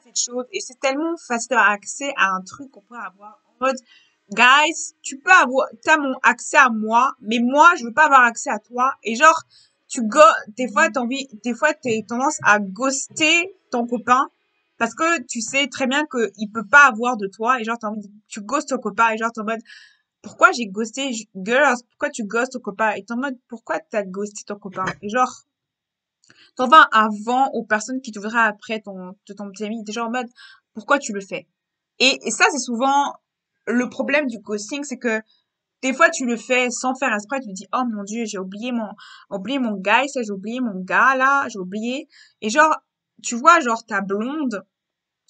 cette chose et c'est tellement facile d'avoir accès à un truc qu'on peut avoir en mode, guys, t'as mon accès à moi, mais moi, je veux pas avoir accès à toi. Et genre, des fois, t'as tendance à ghoster ton copain parce que tu sais très bien qu'il peut pas avoir de toi et genre, tu ghostes ton copain et genre, t'es en mode, pourquoi j'ai ghosté, girls, pourquoi tu ghostes ton copain? Et t'es en mode, pourquoi t'as ghosté ton copain? Et genre, t'en vas avant aux personnes qui te voudraient après de ton petit ami. T'es genre en mode, pourquoi tu le fais? Et ça, c'est souvent le problème du ghosting, c'est que des fois, tu le fais sans faire exprès, tu te dis, oh mon Dieu, oublié mon gars, ça, j'ai oublié mon gars, là, j'ai oublié. Et genre, tu vois, genre, ta blonde,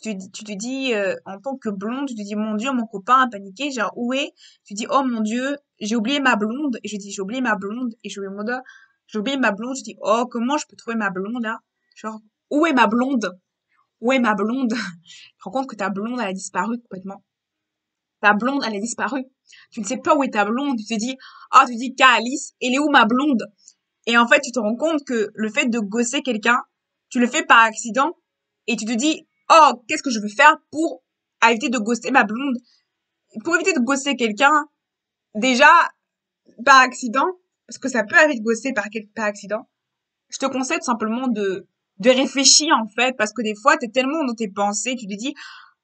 tu te dis, en tant que blonde, tu te dis, mon Dieu, mon copain a paniqué, genre, où est? Tu dis, oh mon Dieu, j'ai oublié ma blonde. Et je dis, j'ai oublié ma blonde. Et je suis en mode, j'ai oublié ma blonde. Je dis, oh, comment je peux trouver ma blonde, là? Genre, où est ma blonde? Où est ma blonde? Tu te rends compte que ta blonde, elle a disparu complètement. Ta blonde, elle a disparu. Tu ne sais pas où est ta blonde. Tu te dis, ah, tu dis, Alice, elle est où ma blonde? Et en fait, tu te rends compte que le fait de gosser quelqu'un, tu le fais par accident et tu te dis, oh, qu'est-ce que je veux faire pour éviter de gosser ma blonde? Pour éviter de gosser quelqu'un, déjà, par accident, parce que ça peut arriver de gosser par accident, je te conseille tout simplement de réfléchir, en fait, parce que des fois, t'es tellement dans tes pensées, tu te dis,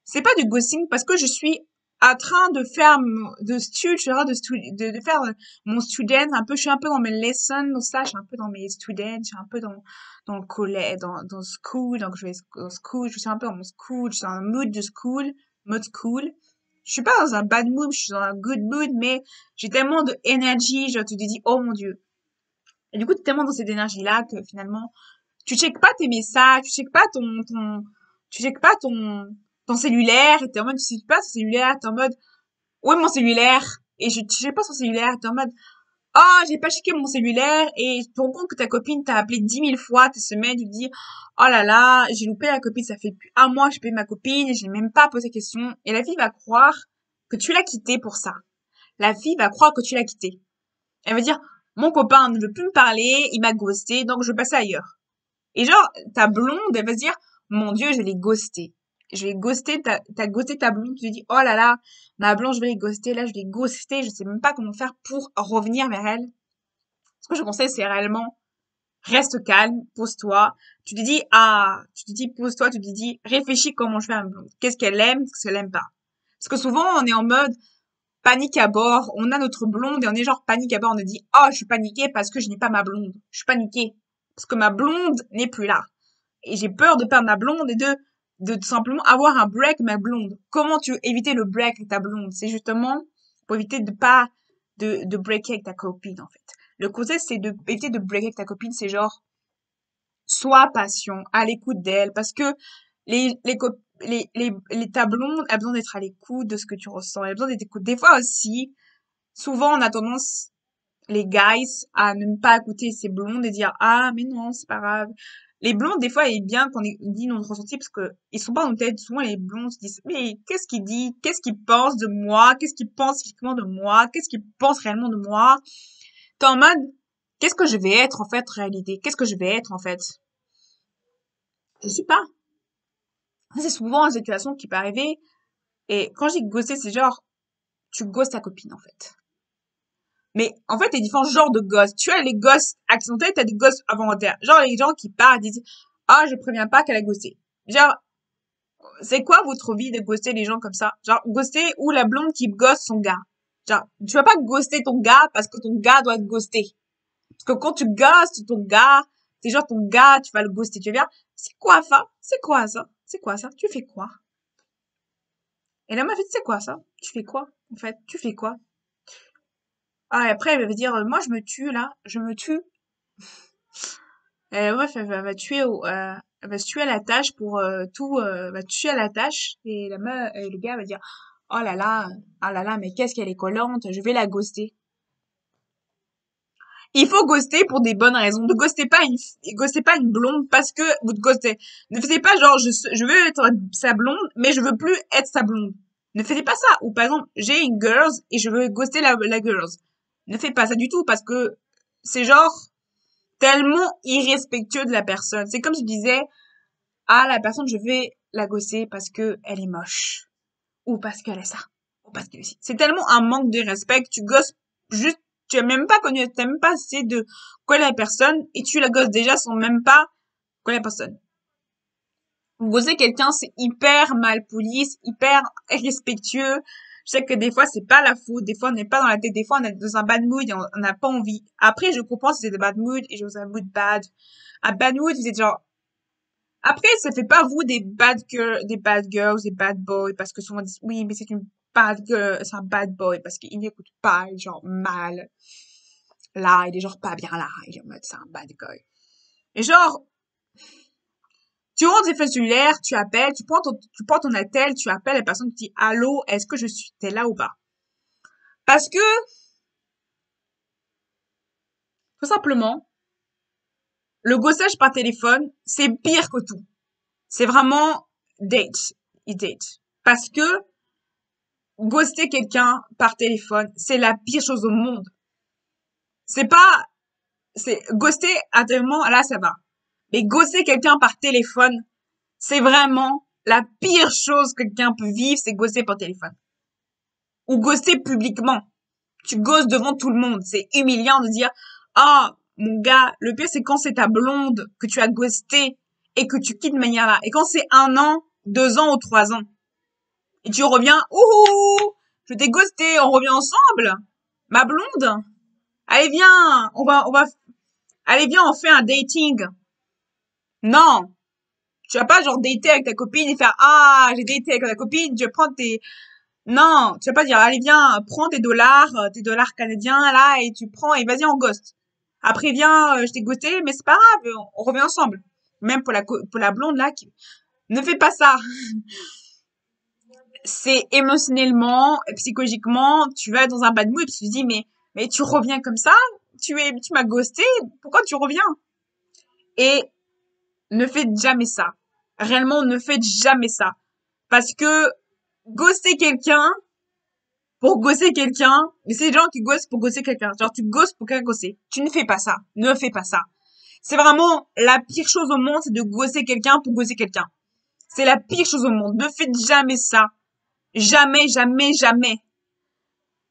c'est pas du ghosting parce que je suis en train de faire de faire mon student un peu, je suis un peu dans mes lessons, donc ça, je suis un peu dans mes students, je suis un peu dans le collège, dans school, donc je vais au school, je suis un peu dans mon school, je suis dans un mood de school, mode school. Je suis pas dans un bad mood, je suis dans un good mood, mais j'ai tellement de énergie, genre tu te dis, oh mon Dieu. Et du coup, t'es tellement dans cette énergie-là que finalement, tu checkes pas tes messages, tu checkes pas ton cellulaire, et t'es en mode, tu checkes pas ton cellulaire, t'es en mode, où est mon cellulaire? Et tu checkes pas son cellulaire, t'es en mode, oh, j'ai pas checké mon cellulaire, et tu te rends compte que ta copine t'a appelé 10 000 fois, tu te mets, tu te dis, oh là là, j'ai loupé la copine, ça fait plus un mois que j'ai pas eu ma copine, et j'ai même pas posé question. Et la fille va croire que tu l'as quitté pour ça. La fille va croire que tu l'as quitté. Elle va dire, mon copain ne veut plus me parler, il m'a ghosté, donc je vais passer ailleurs. Et genre, ta blonde, elle va se dire, mon Dieu, je l'ai ghosté. Je vais ghoster t'as ghosté ta blonde, tu te dis, oh là là, ma blonde, je vais les ghoster, là, je l'ai ghosté, je sais même pas comment faire pour revenir vers elle. Ce que je conseille, c'est réellement, reste calme, pose-toi. Tu te dis, pose-toi, tu te dis, réfléchis comment je fais à ma blonde. Qu'est-ce qu'elle aime, qu'est-ce qu'elle aime pas. Parce que souvent, on est en mode panique à bord, on a notre blonde et on est genre panique à bord, on nous dit, oh, je suis paniquée parce que je n'ai pas ma blonde. Je suis paniquée. Parce que ma blonde n'est plus là. Et j'ai peur de perdre ma blonde et de tout simplement avoir un break avec ma blonde. Comment tu veux éviter le break avec ta blonde? C'est justement pour éviter de pas de breaker avec ta copine, en fait. Le conseil, c'est de éviter de breaker avec ta copine, c'est genre, sois patient, à l'écoute d'elle, parce que ta blonde a besoin d'être à l'écoute de ce que tu ressens, elle a besoin d'être écoute. Des fois aussi, souvent on a tendance, les guys, à ne pas écouter ces blondes et dire, ah, mais non, c'est pas grave. Les blondes, des fois, il est bien qu'on dit notre ressenti parce que ils sont pas dans nos têtes. Souvent, les blondes se disent, mais qu'est-ce qu'il dit? Qu'est-ce qu'il pense de moi? Qu'est-ce qu'il pense physiquement de moi? Qu'est-ce qu'il pense réellement de moi? T'es en mode, qu'est-ce que je vais être, en fait, réalité? Qu'est-ce que je vais être, en fait? Je suis pas. Ça, c'est souvent une situation qui peut arriver. Et quand je dis ghoster, c'est genre, tu ghostes ta copine, en fait. Mais en fait, il y a différents genres de ghosts. Tu as les ghosts accidentés, t'as des ghosts involontaires. Genre les gens qui partent, disent ah je préviens pas qu'elle a ghosté. Genre c'est quoi votre vie de ghoster les gens comme ça? Genre ghoster ou la blonde qui ghoste son gars. Genre tu vas pas ghoster ton gars parce que ton gars doit te ghoster. Parce que quand tu ghostes ton gars, c'est genre ton gars, tu vas le ghoster. Tu vas dire c'est quoi ça? C'est quoi ça? C'est quoi ça? Tu fais quoi? Et la meuf dit c'est quoi ça? Tu fais quoi? En fait, tu fais quoi? Ah, et après, elle va dire, moi, je me tue, là, je me tue. Bref, elle va tuer elle va se tuer à la tâche pour va se tuer à la tâche et la meuf, et le gars va dire oh là là, ah là là, mais qu'est-ce qu'elle est collante, je vais la ghoster. Il faut ghoster pour des bonnes raisons. Ne ghostez pas une blonde parce que vous te ghostez. Ne faites pas genre je veux être sa blonde, mais je veux plus être sa blonde. Ne faites pas ça. Ou par exemple, j'ai une girls et je veux ghoster la girls. Ne faites pas ça du tout parce que c'est genre tellement irrespectueux de la personne. C'est comme si je disais, ah, la personne, la gosser parce que elle est moche. Ou parce qu'elle est ça. Ou parce que c'est tellement un manque de respect que tu gosses juste, tu as même pas connu, tu n'as même pas essayé de connaître la personne et tu la gosses déjà sans même pas connaître la personne. Gosser quelqu'un, c'est hyper mal poli, c'est hyper irrespectueux. Je sais que des fois, c'est pas la faute. Des fois, on n'est pas dans la tête. Des fois, on est dans un bad mood et on n'a pas envie. Après, je comprends si c'est des bad mood et je dans un mood bad. Un bad mood, c'est genre, après, ça fait pas vous des bad girls, des bad boys, parce que souvent on dit, oui, mais c'est une bad girl, c'est un bad boy, parce qu'il n'écoute pas, il est genre mal. Là, il est genre pas bien là, il est en mode, c'est un bad guy. Et genre, tu rentres tes feuilles cellulaires, tu appelles, tu prends ton attel, tu appelles la personne, tu dis, allô, est-ce que t'es là ou pas? Parce que, tout simplement, le gossage par téléphone, c'est pire que tout. C'est vraiment date. Parce que, ghoster quelqu'un par téléphone, c'est la pire chose au monde. C'est pas, c'est, ghoster à un moment, là, ça va. Mais ghoster quelqu'un par téléphone, c'est vraiment la pire chose que quelqu'un peut vivre, c'est ghoster par téléphone. Ou ghoster publiquement. Tu ghostes devant tout le monde. C'est humiliant de dire, ah, mon gars, le pire, c'est quand c'est ta blonde que tu as ghosté et que tu quittes de manière là. Et quand c'est 1 an, 2 ans ou 3 ans. Et tu reviens, ouh, je t'ai ghosté, on revient ensemble. Ma blonde. Allez, viens, allez, viens, on fait un dating. Non. Tu vas pas, genre, dater avec ta copine et faire, ah, j'ai daté avec ta copine, je prends tes, non, tu vas pas dire, allez, viens, prends tes dollars canadiens, là, et tu prends, et vas-y, on ghost. Après, viens, je t'ai ghosté, mais c'est pas grave, on revient ensemble. Même pour la blonde, là, qui, ne fais pas ça. C'est émotionnellement, psychologiquement, tu vas dans un bad mood, et tu te dis, mais tu reviens comme ça? Tu m'as ghosté? Pourquoi tu reviens? Et ne faites jamais ça. Réellement, ne faites jamais ça. Parce que ghoster quelqu'un, pour gosser quelqu'un, mais c'est des gens qui gossent pour gosser quelqu'un. Genre, tu gosses pour quelqu'un gosser. Tu ne fais pas ça. Ne fais pas ça. C'est vraiment la pire chose au monde, c'est de gosser quelqu'un pour gosser quelqu'un. C'est la pire chose au monde. Ne faites jamais ça. Jamais, jamais, jamais.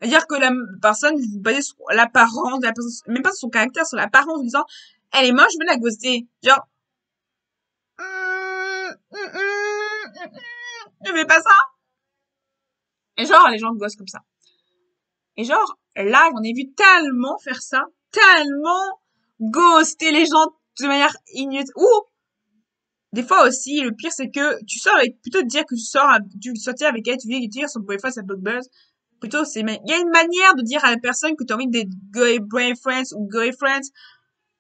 C'est-à-dire que la personne, vous basez sur l'apparence de la personne, même pas sur son caractère, sur l'apparence, en disant, elle est moche, je vais la gosser. Genre, ne fais pas ça. Et genre, les gens gossent comme ça. Et genre, là, j'en ai vu tellement faire ça, tellement ghoster les gens de manière inutile. Ou, des fois aussi, le pire, c'est que tu sors avec, plutôt de dire que tu sortais avec elle, tu viens de dire son boyfriend, sa buzz. Plutôt, il y a une manière de dire à la personne que tu as envie d'être boyfriends ou girlfriends.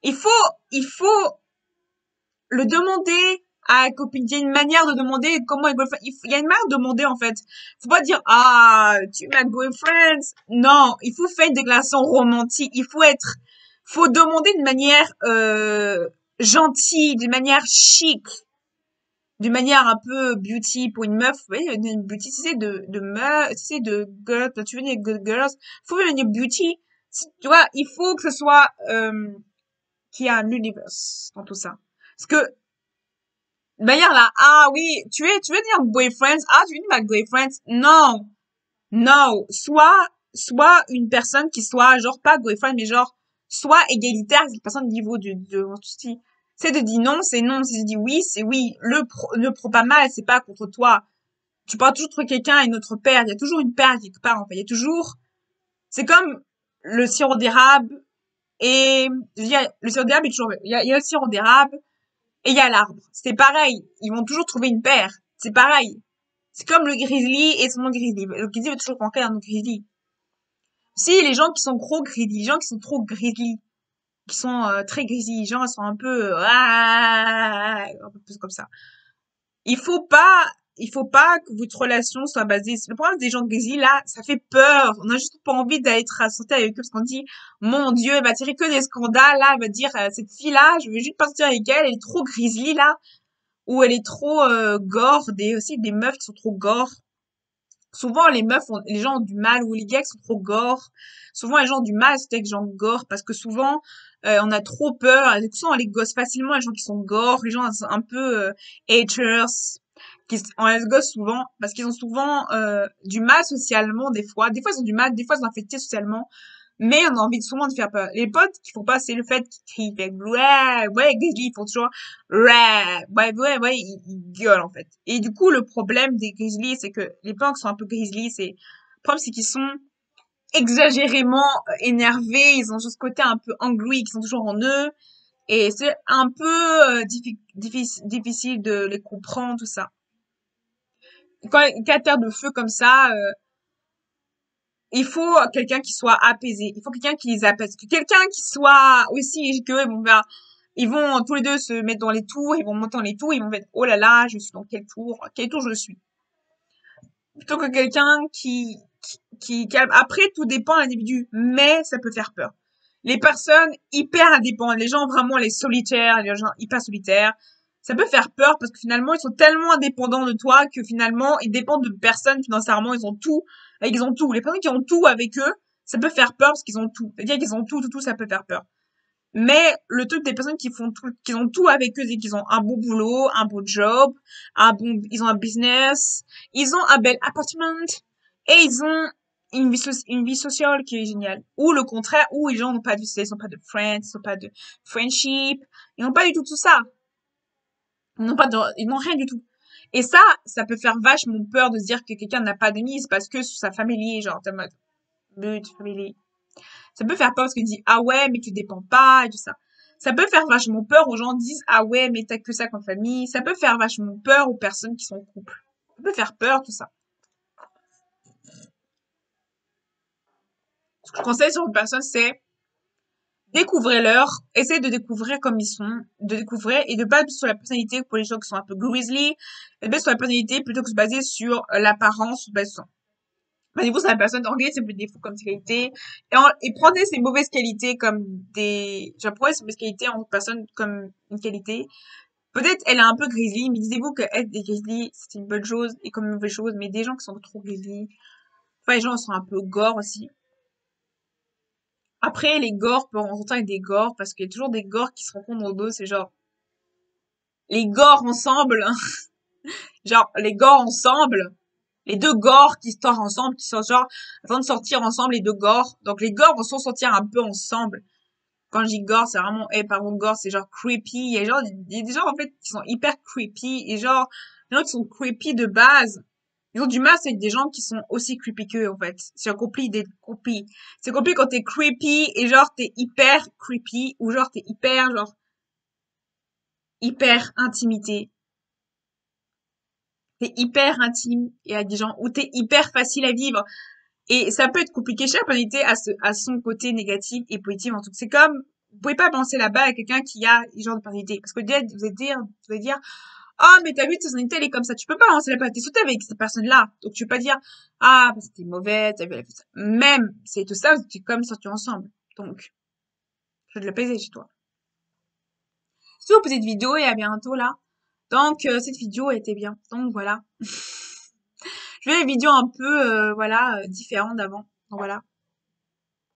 Il faut le demander à la copine. Il y a une manière de demander comment est girlfriend. Il y a une manière de demander, en fait. Faut pas dire, ah, tu es ma girlfriend. Non, il faut faire une déclaration romantique. Faut demander d'une manière, gentille, d'une manière chic, d'une manière un peu beauty pour une meuf. Vous voyez, une beauty, tu sais, de meuf, tu sais, de girl, tu veux dire good girls. Faut une manière beauty. Tu vois, il faut que ce soit, qu'il y a un univers dans tout ça. Parce que, de manière là, ah oui, tu veux dire boyfriends, ah, tu veux dire ma girlfriend, non, non, soit une personne qui soit, genre, pas boyfriend, mais genre, soit égalitaire avec une personne au niveau de, c'est de dire non, c'est non, c'est de dire oui, c'est oui, ne prends pas mal, c'est pas contre toi. Tu parles toujours entre quelqu'un et notre père, il y a toujours une paire quelque part, en fait, il y a toujours, c'est comme le sirop d'érable et, le sirop d'érable est toujours, il y a le sirop d'érable, et il y a l'arbre. C'est pareil. Ils vont toujours trouver une paire. C'est pareil. C'est comme le grizzly et son nom grizzly. Le grizzly va toujours manquer un autre grizzly. Si les gens qui sont gros grizzly, les gens qui sont trop grizzly, qui sont très grizzly, les gens ils sont un peu un peu plus comme ça. Il faut pas il faut pas que votre relation soit basée. Le problème des gens grizzly là, ça fait peur. On a juste pas envie d'être sortir avec eux parce qu'on dit mon Dieu, elle va tirer que des scandales là, elle va dire cette fille là, je veux juste pas sortir avec elle, elle est trop grizzly là. Ou elle est trop gore, aussi des meufs qui sont trop gore. Souvent les gens ont du mal, ou les gars qui sont trop gore. Souvent les gens ont du mal à se avec les gens gore parce que souvent on a trop peur. Souvent on les gosse facilement les gens qui sont gore, les gens un peu haters, On les gosse souvent parce qu'ils ont souvent du mal socialement des fois. Des fois ils ont du mal, des fois ils sont affectés socialement. Mais on a envie souvent de faire peur. Les potes qui font pas, c'est le fait qu'ils crient, fait ouais, Grizzly, ils font toujours ouais, ils gueulent en fait. Et du coup, le problème des Grizzly, c'est que les punks sont un peu Grizzly, le problème c'est qu'ils sont exagérément énervés, ils ont ce côté un peu angry, qui sont toujours en eux, et c'est un peu difficile de les comprendre, tout ça. Quand une terre de feu comme ça, il faut quelqu'un qui soit apaisé. Il faut quelqu'un qui les apaise. Quelqu'un qui soit aussi que ils vont tous les deux se mettre dans les tours, ils vont monter dans les tours, ils vont mettre oh là là, je suis dans quel tour je suis. Plutôt que quelqu'un qui calme. Après, tout dépend de l'individu, mais ça peut faire peur. Les personnes hyper indépendantes, les gens vraiment les solitaires, les gens hyper solitaires, ça peut faire peur parce que finalement ils sont tellement indépendants de toi que finalement ils dépendent de personnes financièrement, ils ont tout, ils ont tout. Les personnes qui ont tout avec eux, ça peut faire peur parce qu'ils ont tout. C'est-à-dire qu'ils ont tout, ça peut faire peur. Mais le truc des personnes qui font tout, qui ont tout avec eux, c'est qu'ils ont un bon boulot, un bon job, ils ont un business, ils ont un bel appartement et ils ont une vie sociale qui est géniale. Ou le contraire, où les gens n'ont pas de, ils n'ont pas de friends, ils n'ont pas de friendship, ils n'ont pas du tout ça. Ils n'ont rien du tout. Et ça peut faire vachement peur de se dire que quelqu'un n'a pas d'amis, c'est parce que sa famille, genre, t'es en mode, but, famille. Ça peut faire peur parce qu'ils disent, ah ouais, mais tu dépends pas, et tout ça. Ça peut faire vachement peur aux gens qui disent, ah ouais, mais t'as que ça comme famille. Ça peut faire vachement peur aux personnes qui sont en couple. Ça peut faire peur, tout ça. Ce que je conseille sur une personne, c'est découvrez-leur, essayez de découvrir comme ils sont, de découvrir et de pas sur la personnalité pour les gens qui sont un peu grizzly, et de sur la personnalité plutôt que de se baser sur l'apparence, basez-vous sur la personne, regardez ses défauts comme ses qualités, et prenez ses mauvaises qualités comme prenez ses mauvaises qualités en personne comme une qualité. Peut-être elle est un peu grizzly, mais disez-vous que être des grizzly, c'est une bonne chose et comme une mauvaise chose, mais des gens qui sont trop grizzly, enfin, les gens sont un peu gore aussi. Après, les gores peuvent rencontrer avec des gores, parce qu'il y a toujours des gores qui se rencontrent dans le dos, c'est genre, les gores ensemble, genre, les gores ensemble, les deux gores qui sortent ensemble, qui sont genre, avant de sortir ensemble, les deux gores. Donc, les gores vont sortir un peu ensemble. Quand je dis gore, c'est vraiment, par contre, gore, c'est genre creepy. Il y a des gens, en fait, qui sont hyper creepy, et genre, les gens qui sont creepy de base, ils ont du mal avec des gens qui sont aussi creepy qu'eux, en fait. C'est compliqué d'être creepy. C'est compliqué quand t'es creepy et genre t'es hyper creepy ou genre t'es hyper intimité. T'es hyper intime et avec des gens ou t'es hyper facile à vivre. Et ça peut être compliqué. Chaque personnalité a son côté négatif et positif. En tout cas, c'est comme, vous pouvez pas penser là-bas à quelqu'un qui a ce genre de personnalité. Parce que vous allez dire, ah, mais t'as vu, ta personnalité, elle est comme ça. Tu peux pas lancer la pâte. T'es sauté avec cette personne-là. Donc, tu peux pas dire, ah, bah, c'était mauvais, t'as vu, elle a fait ça. Même, c'est tout ça, c'est comme sortir ensemble. Donc, je vais te le peser chez toi. Sur une petite vidéo et à bientôt, là. Donc, cette vidéo était bien. Donc, voilà. Je vais une vidéo un peu, voilà, différente d'avant. Donc, voilà.